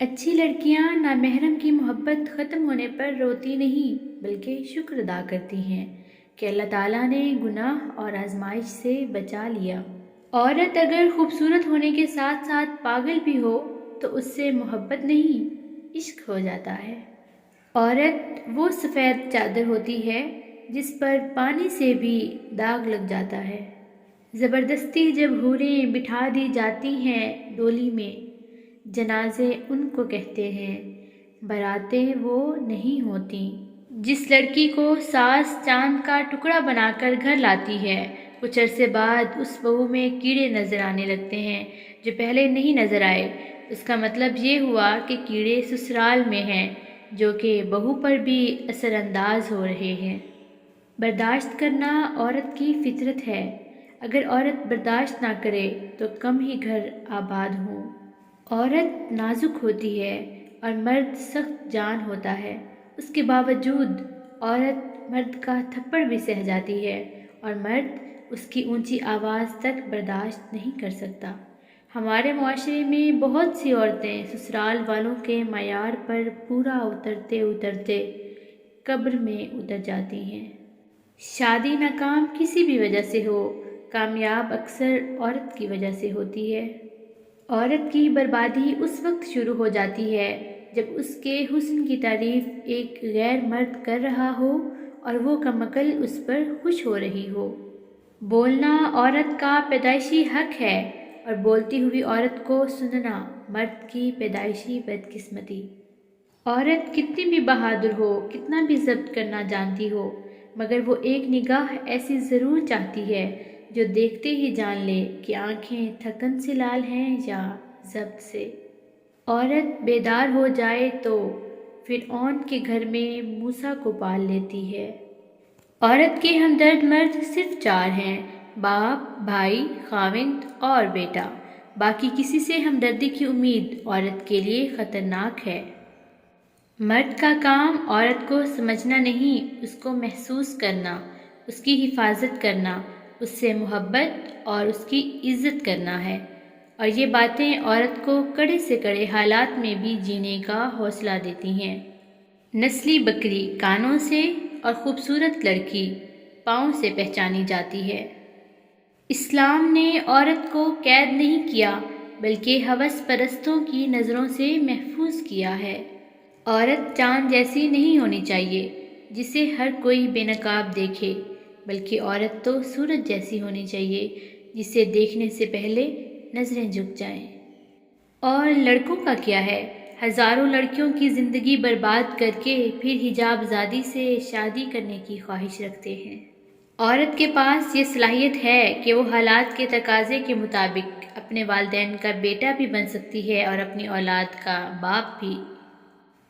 اچھی لڑکیاں نامحرم کی محبت ختم ہونے پر روتی نہیں بلکہ شکر ادا کرتی ہیں کہ اللہ تعالیٰ نے گناہ اور آزمائش سے بچا لیا۔ عورت اگر خوبصورت ہونے کے ساتھ ساتھ پاگل بھی ہو تو اس سے محبت نہیں، عشق ہو جاتا ہے۔ عورت وہ سفید چادر ہوتی ہے جس پر پانی سے بھی داغ لگ جاتا ہے۔ زبردستی جب حوریں بٹھا دی جاتی ہیں ڈولی میں، جنازے ان کو کہتے ہیں، براتیں وہ نہیں ہوتیں۔ جس لڑکی کو ساس چاند کا ٹکڑا بنا کر گھر لاتی ہے، کچھ عرصے بعد اس بہو میں کیڑے نظر آنے لگتے ہیں جو پہلے نہیں نظر آئے۔ اس کا مطلب یہ ہوا کہ کیڑے سسرال میں ہیں جو کہ بہو پر بھی اثر انداز ہو رہے ہیں۔ برداشت کرنا عورت کی فطرت ہے۔ اگر عورت برداشت نہ کرے تو کم ہی گھر آباد ہوں۔ عورت نازک ہوتی ہے اور مرد سخت جان ہوتا ہے، اس کے باوجود عورت مرد کا تھپڑ بھی سہ جاتی ہے اور مرد اس کی اونچی آواز تک برداشت نہیں کر سکتا۔ ہمارے معاشرے میں بہت سی عورتیں سسرال والوں کے معیار پر پورا اترتے اترتے قبر میں اتر جاتی ہیں۔ شادی ناکام کسی بھی وجہ سے ہو، کامیاب اکثر عورت کی وجہ سے ہوتی ہے۔ عورت کی بربادی اس وقت شروع ہو جاتی ہے جب اس کے حسن کی تعریف ایک غیر مرد کر رہا ہو اور وہ کمعقل اس پر خوش ہو رہی ہو۔ بولنا عورت کا پیدائشی حق ہے اور بولتی ہوئی عورت کو سننا مرد کی پیدائشی بدقسمتی۔ عورت کتنی بھی بہادر ہو، کتنا بھی ضبط کرنا جانتی ہو، مگر وہ ایک نگاہ ایسی ضرور چاہتی ہے جو دیکھتے ہی جان لے کہ آنکھیں تھکن سے لال ہیں یا ضبط سے۔ عورت بیدار ہو جائے تو فرعون کے گھر میں موسیٰ کو پال لیتی ہے۔ عورت کے ہمدرد مرد صرف 4 ہیں، باپ، بھائی، خاوند اور بیٹا۔ باقی کسی سے ہمدردی کی امید عورت کے لیے خطرناک ہے۔ مرد کا کام عورت کو سمجھنا نہیں، اس کو محسوس کرنا، اس کی حفاظت کرنا، اس سے محبت اور اس کی عزت کرنا ہے، اور یہ باتیں عورت کو کڑے سے کڑے حالات میں بھی جینے کا حوصلہ دیتی ہیں۔ نسلی بکری کانوں سے اور خوبصورت لڑکی پاؤں سے پہچانی جاتی ہے۔ اسلام نے عورت کو قید نہیں کیا بلکہ ہوس پرستوں کی نظروں سے محفوظ کیا ہے۔ عورت چاند جیسی نہیں ہونی چاہیے جسے ہر کوئی بے نقاب دیکھے، بلکہ عورت تو سورج جیسی ہونی چاہیے جسے دیکھنے سے پہلے نظریں جھک جائیں۔ اور لڑکوں کا کیا ہے؟ ہزاروں لڑکیوں کی زندگی برباد کر کے پھر حجاب زادی سے شادی کرنے کی خواہش رکھتے ہیں۔ عورت کے پاس یہ صلاحیت ہے کہ وہ حالات کے تقاضے کے مطابق اپنے والدین کا بیٹا بھی بن سکتی ہے اور اپنی اولاد کا باپ بھی۔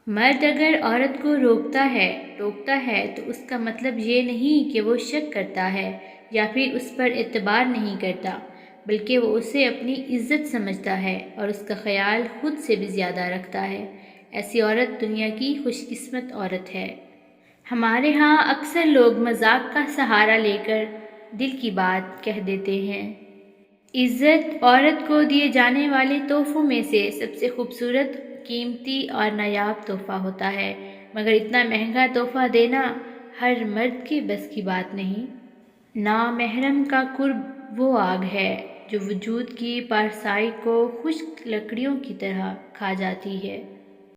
مرد اگر عورت کو روکتا ہے، ٹوکتا ہے تو اس کا مطلب یہ نہیں کہ وہ شک کرتا ہے یا پھر اس پر اعتبار نہیں کرتا، بلکہ وہ اسے اپنی عزت سمجھتا ہے اور اس کا خیال خود سے بھی زیادہ رکھتا ہے۔ ایسی عورت دنیا کی خوش قسمت عورت ہے۔ ہمارے ہاں اکثر لوگ مذاق کا سہارا لے کر دل کی بات کہہ دیتے ہیں۔ عزت عورت کو دیے جانے والے تحفوں میں سے سب سے خوبصورت، قیمتی اور نایاب تحفہ ہوتا ہے، مگر اتنا مہنگا تحفہ دینا ہر مرد کے بس کی بات نہیں۔ نامحرم کا قرب وہ آگ ہے جو وجود کی پارسائی کو خشک لکڑیوں کی طرح کھا جاتی ہے۔